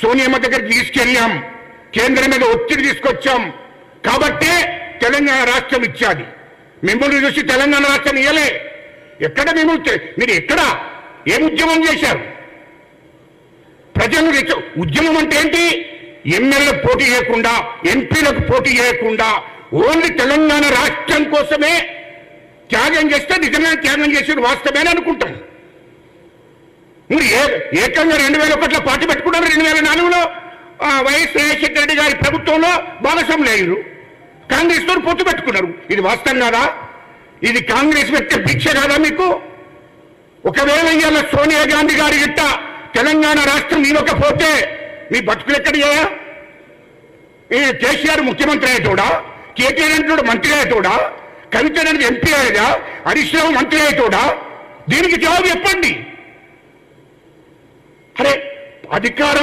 సోనియమ్మ దగ్గరికి తీసుకెళ్ళాం, కేంద్రం మీద ఒత్తిడి తీసుకొచ్చాం కాబట్టే తెలంగాణ రాష్ట్రం ఇచ్చాది. మిమ్మల్ని చూసి తెలంగాణ రాష్ట్రం ఇయ్యలే. ఎక్కడ మీరు ఎక్కడ ఏం ఉద్యమం చేశారు? ప్రజలు ఉద్యమం అంటే ఏంటి? ఎమ్మెల్యేలకు పోటీ చేయకుండా, ఎంపీలకు పోటీ చేయకుండా ఓన్లీ తెలంగాణ రాష్ట్రం కోసమే త్యాగం చేస్తే నిజంగా త్యాగం చేసేది వాస్తవేని అనుకుంటాం. మీరు ఏకంగా 2001లో పార్టీ పెట్టుకున్నారు, 2004లో వైఎస్ రాజశేఖర రెడ్డి గారి ప్రభుత్వంలో భాగస్వాములు అయ్యారు, కాంగ్రెస్ తో పొత్తు పెట్టుకున్నారు. ఇది వాస్తవం కాదా? ఇది కాంగ్రెస్ పెట్టే భిక్ష కాదా మీకు? ఒకవేళ ఇవాళ సోనియా గాంధీ గారి గిట్ట తెలంగాణ రాష్ట్రం ఇవ్వకపోతే మీ బతుకులు ఎక్కడియా? కేసీఆర్ ముఖ్యమంత్రి అయ్యేటోడా, కేటీఆర్ అంటే మంత్రి అయ్యేటోడా, కవిత అనేది ఎంపీ అయ్యేదా, హరీష్ రావు మంత్రి అయ్యేటోడా? దీనికి జవాబు చెప్పండి. అరే అధికారం